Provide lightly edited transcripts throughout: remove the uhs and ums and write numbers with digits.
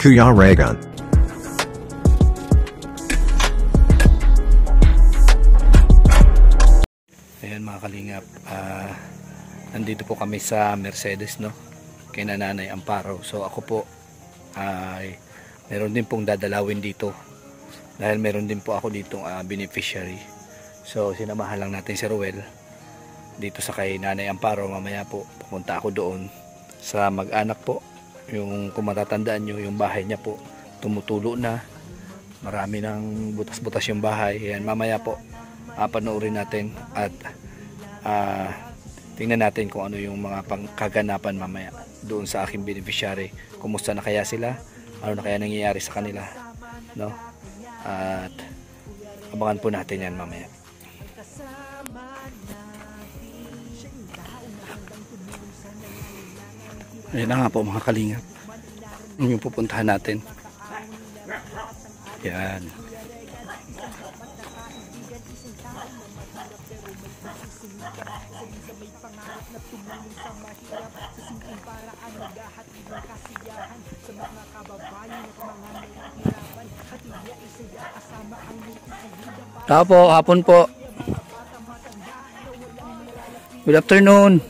Kuya Regan. Ayan mga kalingap, nandito po kami sa Mercedes, no, kay Nanay Amparo. So ako po ay meron din pong dadalawin dito dahil meron din po ako ditong beneficiary. So sinamahan lang natin si Ruel dito sa kay Nanay Amparo. Mamaya po pupunta ako doon sa mag-anak po, yung kung matatandaan nyo, yung bahay niya po tumutulo na, marami ng butas-butas yung bahay. Ayan, mamaya po panoorin natin at tingnan natin kung ano yung mga kaganapan mamaya doon sa aking beneficiary. Kumusta na kaya sila, ano na kaya nangyayari sa kanila, no? At abangan po natin yan mamaya. Ayan na nga po mga kalingap, yung pupuntahan natin. Yan. Tao po, hapon po. Good afternoon.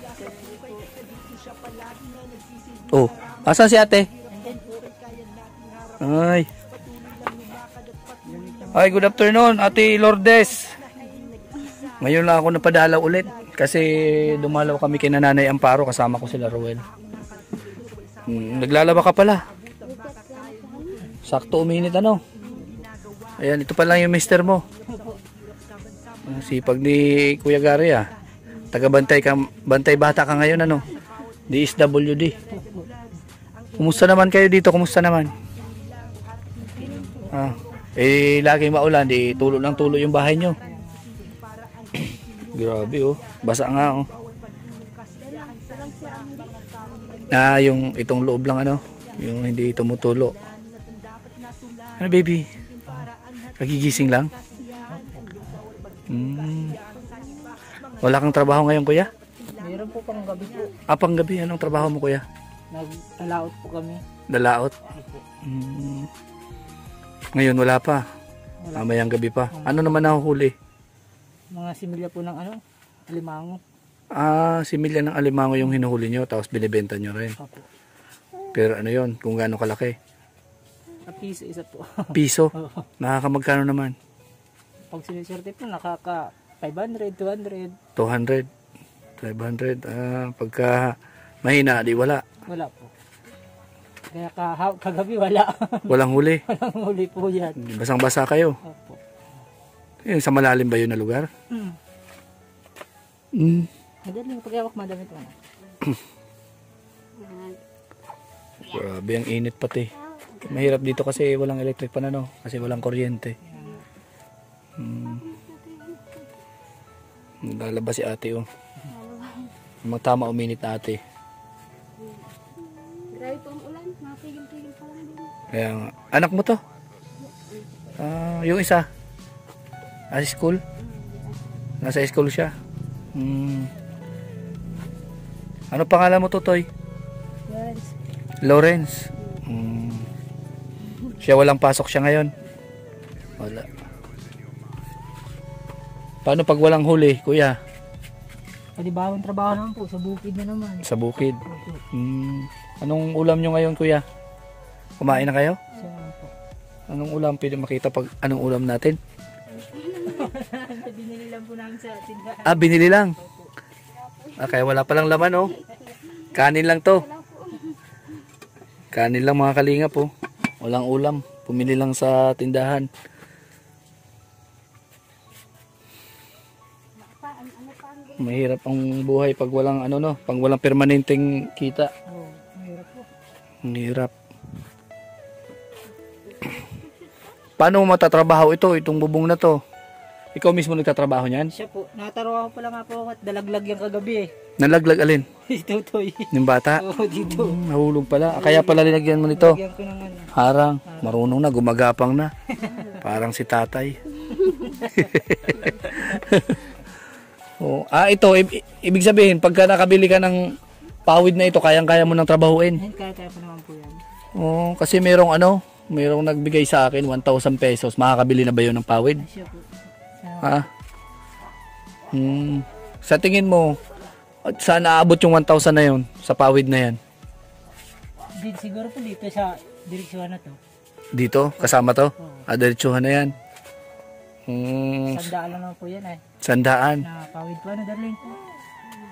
Oh, asan si ate? Ay, good afternoon, Ate Lourdes. Ngayon lang ako napadalaw ulit kasi dumalaw kami kay Nanay Amparo, kasama ko sila Ruel. Naglalaba ka pala. Sakto uminit ano. Ayan, ito pa lang yung mister mo. Sipag ni Kuya Gary ah. Taga-bantay ka, bantay bata ka ngayon ano. DSWD. Kumusta naman kayo dito? Kumusta naman? Laging maulan, di tulo ng tulo yung bahay nyo. Grabe oh, basa nga oh. Yung itong loob lang ano, yung hindi tumutulo. Ano baby? Kagigising lang? Wala kang trabaho ngayon kuya? Meron po pang gabi po. Pang gabi, anong trabaho mo kuya? Nag-dalaot po kami. Dalaot? Ngayon wala pa. Mamayang gabi pa. Ano naman nahuhuli? Mga similya po ng ano, alimango. Similya ng alimango yung hinuhuli nyo, tapos binibenta nyo rin. Opo. Pero ano yon, kung gaano kalaki? Piso isa po. Piso? Nakakamagkano naman? Pag siniswerte po, nakaka 500, 200. 200, 500. Pagka mahina, di wala. Wala po. Kaya kagabi wala. Walang huli? Walang huli po yan. Basang-basa kayo? Opo. Sa malalim ba yun na lugar? Madaling pag-awak madami ito. Grabe, ang init pati. Mahirap dito kasi walang electric pan ano, kasi walang kuryente. Lalabas si ate oh. Magtama uminit na ate. Grabe po ang ulan, mapigil-pigil pa lang din. Kaya nga. Anak mo to? Yung isa? Sa school? Nasa school siya? Ano pangalan mo to, Toy? Lawrence. Siya walang pasok siya ngayon? Wala. Paano pag walang huli, kuya? Palibawang trabaho naman po, sa bukid na naman. Sa bukid? Anong ulam nyo ngayon, kuya? Kumain na kayo? Anong ulam? Pwede makita pag anong ulam natin? Binili lang po namin sa tindahan. Binili lang? Kaya wala palang laman, oh. Kanin lang to. Kanin lang mga kalingap, oh. Walang ulam. Pumili lang sa tindahan. Mahirap ang buhay pag walang ano no, pag walang permanenteng kita. Mahirap po. Mahirap. Paano mo matatrabaho itong bubong na to? Ikaw mismo nagtatrabaho niyan? Siya po, nataruhan ko pa lang ako at dalaglag yung kagabi eh. Nalaglag alin? Ito toy. Yung bata? Oo, dito. Nahulog pala. Kaya pala linagyan mo nito. Lagyan ko ng ano. Harang. Marunong na, gumagapang na. Parang si tatay. Ito, ibig sabihin, pagka nakabili ka ng pawid na ito, kayang-kaya mo nang trabahuin. Kaya po naman po yan. Oh, kasi merong nagbigay sa akin 1,000 pesos. Makakabili na ba yun ng pawid? Siya po. Ha? Sa tingin mo, saan aabot yung 1,000 na yun? Sa pawid na yan? Siguro po dito sa direksyon na to. Dito? Kasama to? Oo. Diretsuhan na yan. Sandaan lang naman po yan eh. 100. Na pawid po, ano darling?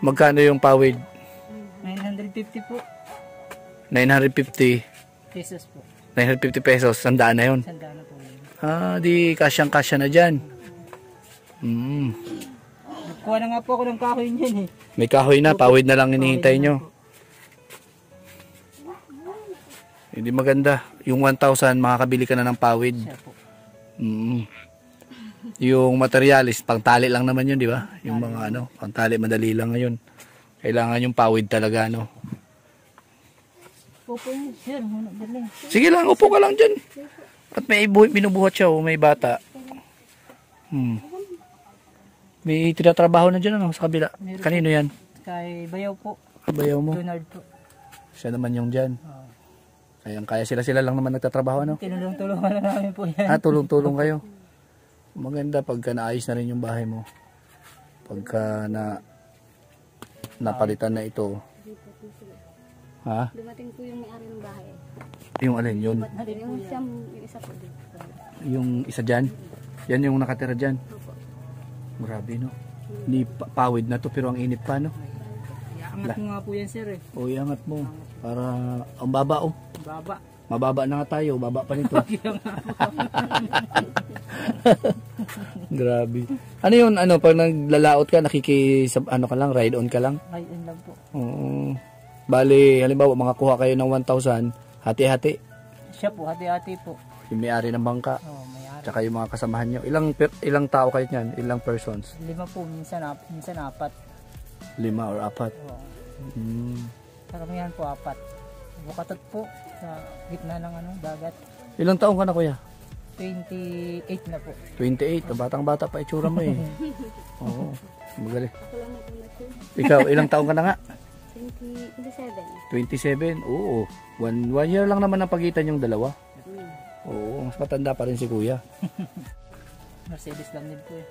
Magkano yung pawid? 950 po. 950. Pesos po. 950 pesos. 100 na yun. Sandaan na po yun. Di kasyang-kasya na dyan. Kuha na nga po ako ng kahoy niyan eh. May kahoy na, pawid na lang hinihintay nyo. Hindi maganda. Yung 1,000, makakabili ka na ng pawid. Siya po. Yung materialis, pangtali lang naman yun, di ba? Yung mga pangtali, madali lang ngayon. Kailangan yung pawid talaga, Opo yun. Sir, darling. Sige lang, upo ka lang dyan. At may binubuhat siya, may bata. May tinatrabaho na dyan, sa kabila. Kanino yan? Kay Bayaw po. Kabayaw mo. Leonard po. Siya naman yung dyan. Kaya sila lang naman nagtatrabaho, Tinulong-tulungan na namin po yan. Tulong-tulong kayo. Maganda pagka naayos na rin yung bahay mo. Pagka napalitan na ito. Ha? Dumating po yung may-ari ng bahay. Yung alin yun? Yung isa po dito. Yung isa dyan? Yan yung nakatira dyan? Opo. Grabe, Ni pawid na to pero ang init pa, Angat mo nga po yan, sir eh. O, iangat mo. Para ang baba, Baba. Mababa na nga tayo. Baba pa nito. Grabe. Ano yun? Pag naglalaot ka, ka lang, ride on ka lang? Ride on lang po. Oo. Bali, halimbawa, makakuha kayo ng 1,000, hati-hati. Siya po, hati-hati po. Yung may-ari ng bangka. Oo, may-ari. Tsaka yung mga kasamahan nyo. Ilang tao kayo niyan? Ilang persons? 5 po, minsan 4. 5 or 4? Oo. Karamihan po 4. Bukatot po sa gitna ng dagat. Ilang taong ka na, kuya? 28 na po. 28. Batang-bata pa itsura mo eh. Oo. Magaling. Ako lang na po na Ikaw, ilang taong ka na nga? 27. 27. Oo. One year lang naman ang pagitan yung dalawa. Oo. Mas matanda pa rin si kuya. Mercedes lang din po eh.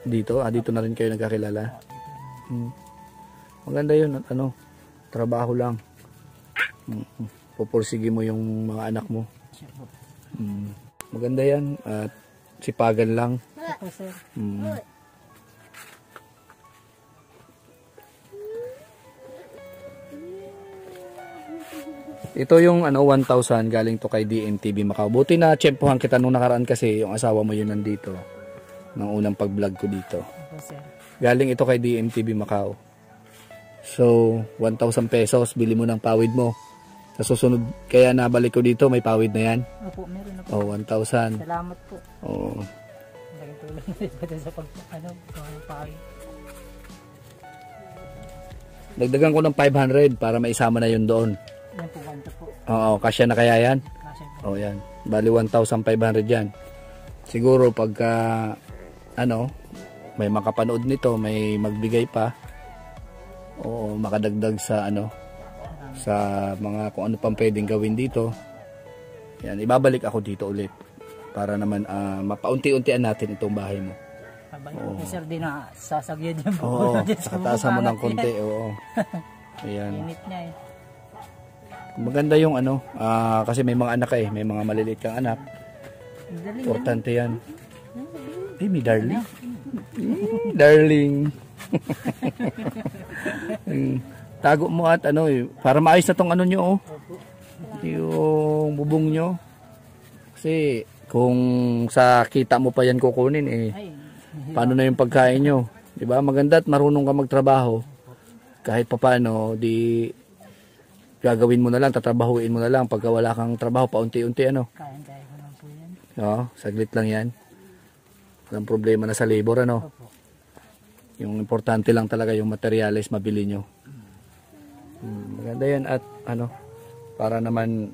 Dito na rin kayo nagkakilala. Maganda yun. Trabaho lang. Pupursige mo yung mga anak mo. Siya po. Maganda yan. At sipagan lang. Siya po, sir. Ito yung 1,000 galing to kay DMTV Macau. Buti na tsempohan kita nung nakaraan kasi yung asawa mo yun nandito. Nang unang pag-vlog ko dito. Siya po, sir. Galing ito kay DMTV Macau. So, 1,000 pesos, bili mo ng pawid mo. Sa susunod, kaya nabalik ko dito, may pawid na yan. Opo, meron na po. Oh, 1,000. Salamat po. Oh. Laging tulong na rin sa pag-pawid. Dagdagan ko ng 500 para maisama na yun doon. Yan po, ganito po. Oo, kasya na kaya yan? Kasi po. Oh, yan. Bali 1,500 yan. Siguro pagka may makapanood nito, may magbigay pa. Oo, makadagdag sa sa mga kung ano pang pwedeng gawin dito. Yan, ibabalik ako dito ulit para naman mapaunti-untian natin itong bahay mo. Oo. Sir, di na sasagyad yan po. Oo, kataasan mo ng konti. Oo. Ayan. Init niya eh. Maganda yung kasi may mga anak may mga maliliit kang anak. Importante yan. May darling. Darling. Tago mo at para maayos na tong nyo yung bubong nyo. Kasi kung sa kita mo pa yan kukunin paano na yung pagkain nyo? Diba? Maganda at marunong ka magtrabaho. Kahit papaano, gagawin mo na lang, tatrabahuin mo na lang. Pagka wala kang trabaho, paunti-unti Kaya ko lang po yan. Saglit lang yan. Walang problema na sa labor, Opo. Yung importante lang talaga yung materials mabili nyo. Maganda yan at para naman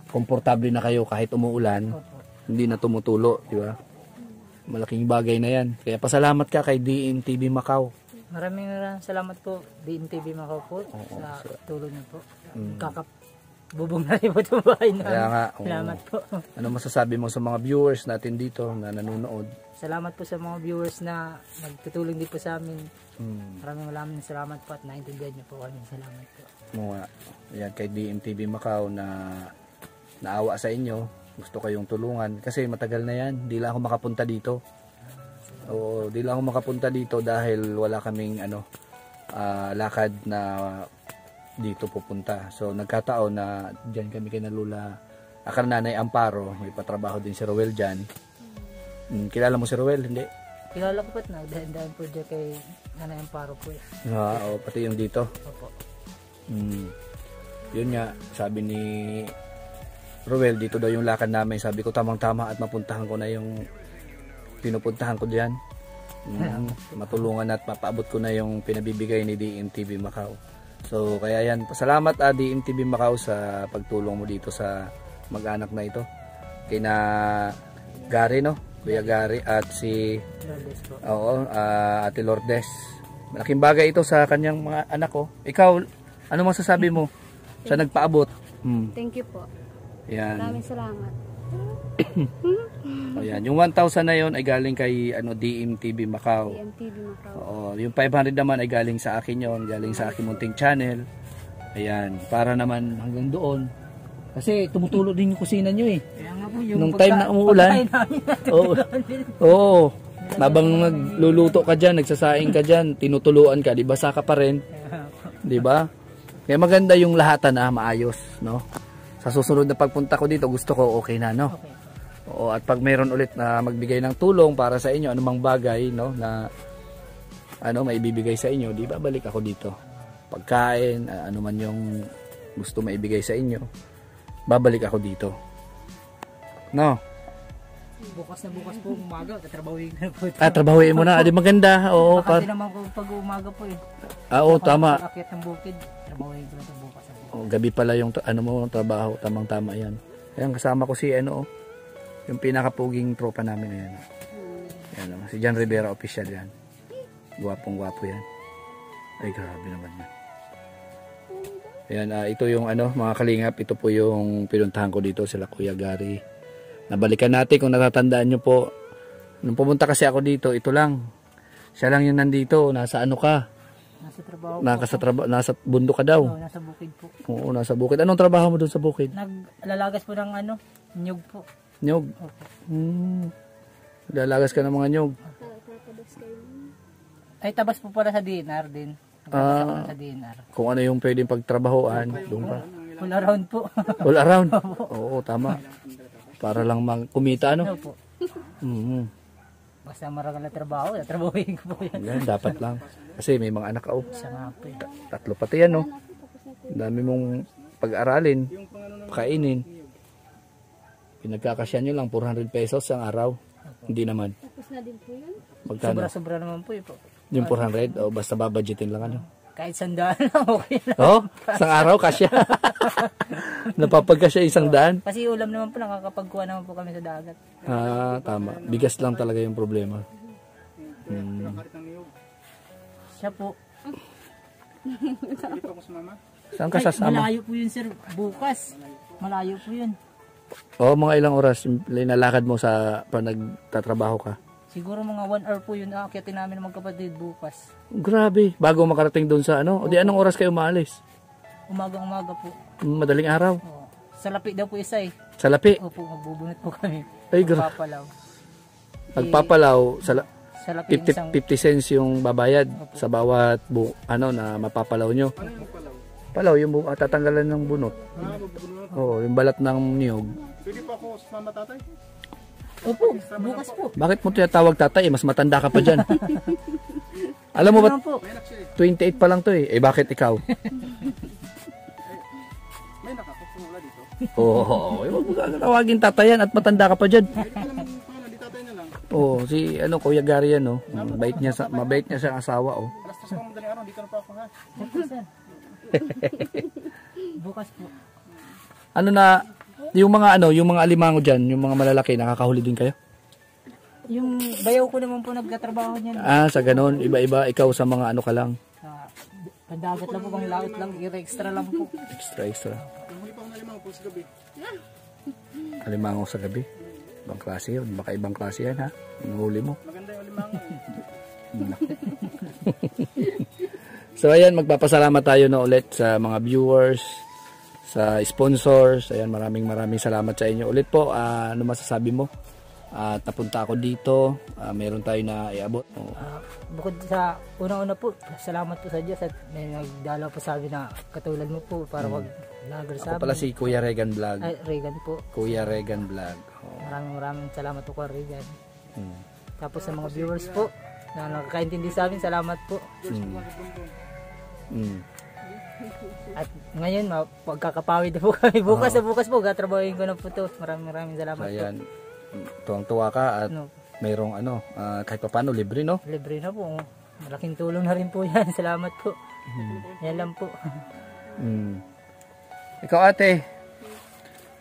komportable na kayo kahit umuulan. Opo. Hindi na tumutulo, di ba? Malaking bagay na yan. Kaya pasalamat ka kay DMTV Macau. Maraming salamat po DMTV Macau po sa tulong niyo po. bubong na rin po itong bahay namin. Kaya nga, oo. Salamat po. Ano masasabi mo sa mga viewers natin dito na nanonood? Salamat po sa mga viewers na nagtutulong din po sa amin. Hmm. Maraming salamat po at naintindihan niyo po kami. Salamat po. Mga, yan, kay DMTV Macau na naawa sa inyo, gusto kayong tulungan kasi matagal na yan, di lang ako makapunta dito. Oo, di lang ako makapunta dito dahil wala kaming lakad na dito pupunta. So nagkataon na diyan kami kay Lula Nanay Amparo, may patrabaho din si Roel diyan. Kilala mo si Roel, hindi? Kilala ko po na dahan-dahan po dyan kay Nanay Amparo po. Oo, pati yung dito. Opo. Yun nga, sabi ni Roel, dito daw yung lakad namin. Sabi ko tamang-tama at mapuntahan ko na yung pinupuntahan ko diyan. Matulungan at mapaabot ko na yung pinabibigay ni DMTV Macau. So kaya yan, salamat DMTV Macau sa pagtulong mo dito sa mag-anak na ito. Kina Gary, no? Kuya Gary at si Lourdes po. Oo, Ate Lourdes. Malaking bagay ito sa kanyang mga anak ko. Ikaw, ano masasabi mo sa nagpaabot? Thank you po. Yan. Maraming salamat. Ayan, yung 1,000 na yon ay galing kay DMTV Macau. DMTV Macau. Oo, yung 500 naman ay galing sa akin yon, galing sa aking munting channel. Ayan, para naman hanggang doon. Kasi tumutulo din yung kusina nyo eh. Kaya nga po yung Nung time na umuulan. Oo. Oo. Nabang nagluluto ka dyan, nagsasaing ka dyan, tinutuluan ka, di ba saka pa rin? Di ba? Kaya maganda yung lahatan maayos, no? Sa susunod na pagpunta ko dito, gusto ko okay na, no? Okay. Oo, at pag mayroon ulit na magbigay ng tulong para sa inyo, anumang bagay, no, na maibibigay sa inyo, di ba balik ako dito. Pagkain, ano man yung gusto maibigay sa inyo, babalik ako dito. No? Bukas po umaga, tatrabahuin na po. Trabahuin mo na, di maganda. Oo, Kasi naman po pag umaga po eh. Oo, tama. Akyat ng bukid, trabahuin ko na ito bukas. Gabi pala yung trabaho, tamang-tama yan. Ayan, kasama ko si yung pinakapuging tropa namin na yan. Ayan, si John Rivera official yan. Gwapong-gwapo yan. Ay, grabe naman yan. Ayan, ito yung mga kalingap, ito po yung pinuntahan ko dito, sila Kuya Gary. Nabalikan natin kung natatandaan nyo po. Nung pumunta kasi ako dito, ito lang. Siya lang yung nandito, nasa ano ka? Nasa trabaho. Nasa bundok ka daw. Oo, nasa bukid po. Oo, nasa bukid. Anong trabaho mo doon sa bukid? Naglalagas po ng nyug po. Nyog? Opo. Lalagas ka ng mga nyog? Ay, tabas po pala sa DNR din. Sa DNR. Kung ano yung pwedeng pagtrabahoan, doon ka. Full around po. All around? Oo, tama. Para lang kumita, Opo. Basta marangal na trabaho, trabahuin ko po yan. Yan, dapat lang. Kasi may mga anak ka, Siya nga po eh. 3 pati yan, no? Ang dami mong pag-aralin, kainin. Pinagkakasya nyo lang 400 pesos ang araw. Hindi naman. Tapos na din po yun. Magkano? Sobra naman po eh po. Yung 400? O basta babudgetin lang, ano? Kahit 100 lang, okay lang. Oh, isang araw kasya. Napapagkasya 100. Kasi ulam naman po, nakakapagkuha naman po kami sa dagat. Tama. Bigas lang talaga yung problema. Siya po. Saan ka sasama? Malayo po yun sir, bukas. Malayo po yun. Mga ilang oras linalakad mo pag nagtatrabaho ka? Siguro mga 1 hour po yun. Akyatin namin ng magkapatid bukas. Grabe. Bago makarating doon sa O di anong oras kayo maalis? Umaga po. Madaling araw? Oo. Sa lapi daw po isa eh. Sa lapi? Opo, magbubunot po kami. Ay, grabe. Papalaw. Pagpapalaw, Sa lapi 50 cents yung babayad sa bawat na mapapalaw nyo. Palaw, yung tatanggalan ng bunot. Oo, yung balat ng niyog. Pwede pa ako sa mama tatay? Opo, bukas po. Bakit mo tinatawag tatay? Mas matanda ka pa dyan. Alam mo ba, Po. 28 pa lang to eh. Bakit ikaw? May nakakapula dito. Oo, huwag mo tawagin tatayan at matanda ka pa dyan. Pwede pa naman pangalan, di tatay na lang. Oo, si Kuya Gary yan, no? Mabait niya sa asawa, oh. Alas 3 pa madaling araw, dito na pa ako ha. Opo, sir. Bukas po. Yung mga alimango diyan, yung mga malalaki, nakakahuli din kayo? Yung bayaw ko naman po nagkatrabaho niyan. Sa ganon, iba-iba, ikaw sa mga ka lang. Pandagat lang po, pang laot lang, extra lang po. Extra. alimango po sa gabi. Alimango sa gabi. Ibang klase yun. Baka ibang klase yan ha. Inuhuli mo. Maganda yung alimango. So ayan, magpapasalamat tayo na ulit sa mga viewers, sa sponsors. Ayan, maraming salamat sa inyo. Ulit po, ano masasabi mo? At napunta ako dito, meron tayo na iabot. Bukod sa unang-una po, salamat po sa Diyos at may nagdalaw po sa amin na katulad mo po para mag-vlogger sa Ako pala si Kuya Regan Vlog. Ay, Regan po. Kuya Regan Vlog. Oh. Maraming salamat po kay Regan. Tapos sa mga viewers po na nakakaintindi sa amin, salamat po. At ngayon, pagkakapawid na po kami. Bukas po, gatrabahin ko na po to. Maraming salamat So, ayan, po. tuwang-tuwa ka at mayroong kahit pa paano libre, no? Libre na po. Malaking tulong na rin po yan. Salamat po. Yan lang po. Ikaw ate,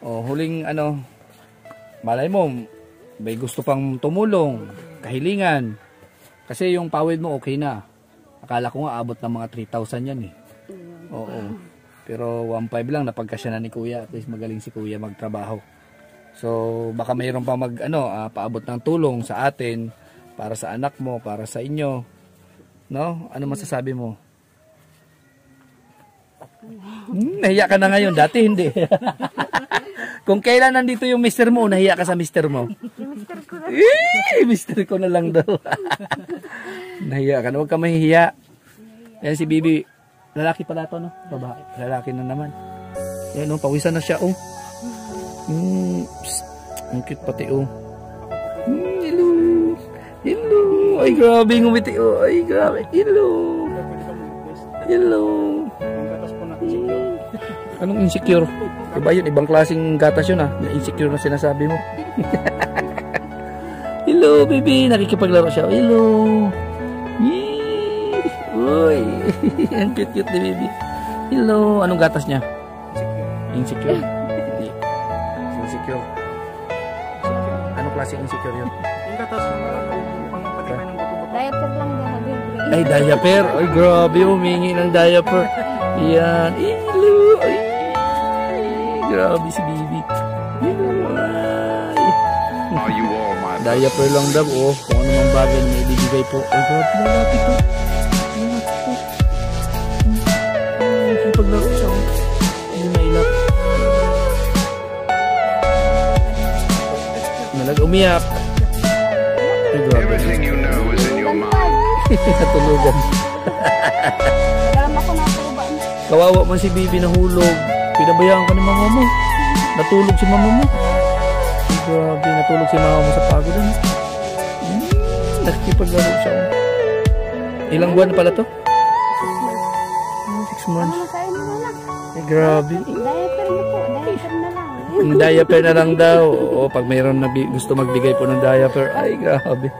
huling malay mo, may gusto pang tumulong, kahilingan. Kasi yung pawid mo okay na. Akala ko nga abot ng mga 3,000 yan eh. Oo. Pero 1,500 lang napagkasya na ni Kuya. At least magaling si Kuya magtrabaho. So baka mayroon pa paabot ng tulong sa atin para sa anak mo, para sa inyo. No? Ano masasabi mo? Nahiya ka na ngayon, dati hindi. Kung kailan nandito yung mister mo, nahiya ka sa mister mo. Mister ko na lang daw. Nahiya ka na, huwag ka mahihiya. Yan si Bibi, lalaki pala to, no? Babae, lalaki na naman. Yan, pawisan na siya, ang cute pati, hello. Hello. Ay, grabe ngumiti, ay, grabe. Hello. Hello. Anong insecure? Diba yun? Ibang klaseng gatas yun, na insecure na sinasabi mo. Hello, baby. Nakikipaglaro siya. Hello. Uy. Ang cute-cute ni baby. Hello. Anong gatas niya? Insecure. Hindi. Insecure. Anong klaseng insecure yun? Yung gatas yung pangpatibay ng buto-buto. Diaper lang daw, libre. Ay, diaper. Ay, grabe. Humingi ng diaper. Yan. Hello. Ay. Grabe si Bibi. Hello. Ay. Diaper lang daw. Kung ano mang bagay na ibibigay po. Ay, grabe. Malapit to. Paglaro siya. Hindi mailap. Umiyak. Ay, grabe. Everything you know is in your mind. Natulugan. Alam ako na po ba? Kawawa man si Bibi nahulog. Pinabayaan ka ni mama mo. Natulog si mama mo. Ay, grabe. Natulog si mama mo sa pagod. Nakikipaglaro siya. Ilang buwan na pala to? 6 months. Ay, grabe. Diaper na po, diaper na lang. Diaper na lang daw. O, pag mayroon na gusto magbigay po ng diaper, ay grabe.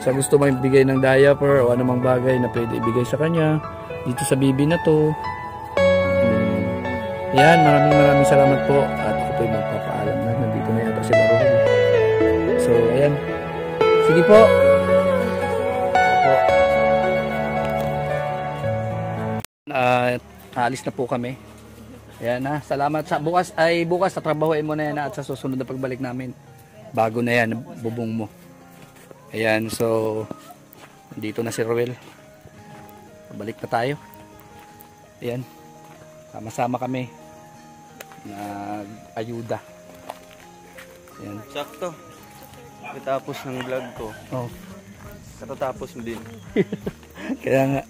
Sa gusto magbigay ng diaper o anumang bagay na pwede ibigay sa kanya, dito sa Bibi na to. Yan, maraming salamat po. At ako po'y magpapaalam na. Nandito na yata si Baruch. So, ayan. Sige po. Alis na po kami. Ayan na, salamat sa bukas tatrabahuin mo na yan at sa susunod na pagbalik namin bago na yan bubong mo. Ayan, so dito na si Roel. Balik na tayo. Ayan, sama-sama kami nag-ayuda. Ayan. Sakto. Katapos ng vlog ko. Oh. Katatapos din. Kaya nga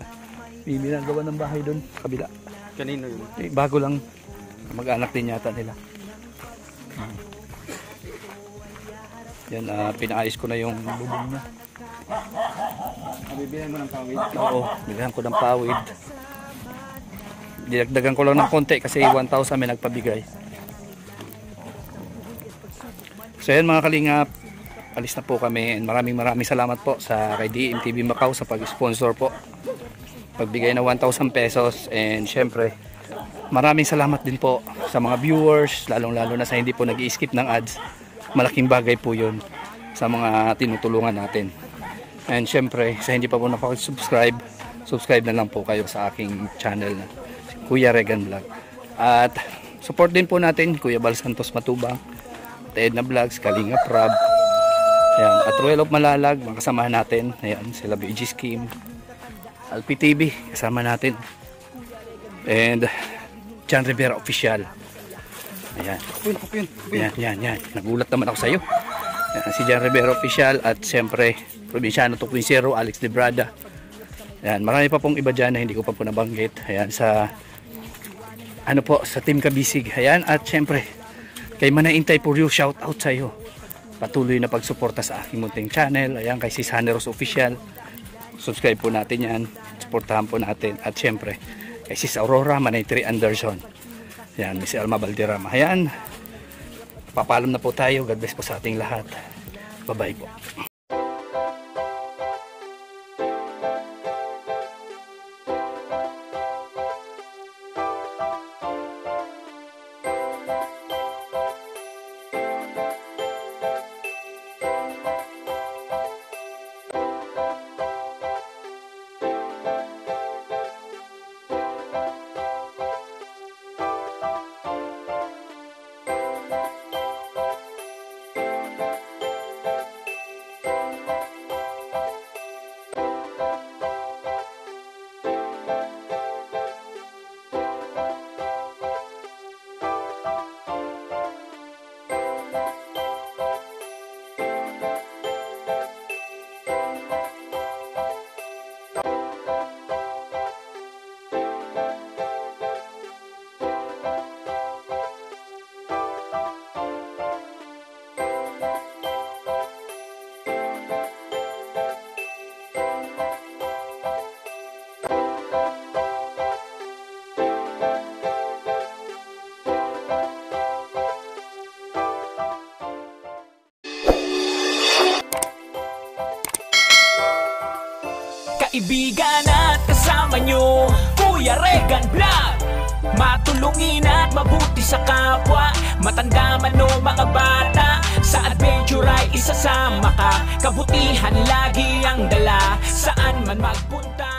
Bibi na gawa ng bahay doon kabila. Kanino yun? Eh, bago lang. Mag-anak din yata nila. Yan, pinaayos ko na yung bubong niya. Bibilan mo ng pawid. Oo, bilhan ko ng pawid. Dinagdagan ko lang ng konti kasi 1,000 may nagpabigay. So yan mga kalingap, alis na po kami. And maraming salamat po sa kay DMTV Macau sa pag-sponsor po. Pagbigay na 1,000 pesos. And syempre, maraming salamat din po sa mga viewers, lalong-lalo na sa hindi po nag-i-skip ng ads. Malaking bagay po yun sa mga tinutulungan natin. And syempre, sa hindi pa po nakapag-subscribe, subscribe na lang po kayo sa aking channel na Kuya Regan Vlog. At support din po natin Kuya Bal Santos Matubang, Ted na Vlogs, Kalinga Prab, ayan, at Royal of Malalag, mga kasamahan natin. Ayan, sila BG Scheme, Alpi TV, kasama natin. And John Rivera Official. Ayan. Yan. Nagulat naman ako sa iyo. Ayan, si John Rivera Official at siyempre Provinciano 2.0, Alex Debrada. Ayan, marami pa pong iba dyan na hindi ko pa po nabanggit. Ayan, sa sa Team Kabisig. Ayan, at siyempre kay Manaintay Puryo, shout out sa iyo. Patuloy na pagsuporta sa aking munting channel. Ayan, kay Sis Haneros Official. Subscribe po natin yan. Suportahan po natin. At siyempre kay Sis Aurora Manaytri Anderson. Ayan, Miss Alma Valderrama. Ayan, papaalam na po tayo. God bless po sa ating lahat. Bye bye po. Kaibigan at kasama nyo, Kuya Regan Vlog. Matulungin at mabuti sa kapwa, matanda man o mga bata. Sa adventure ay isasama ka, kabutihan lagi ang dala, saan man magpunta.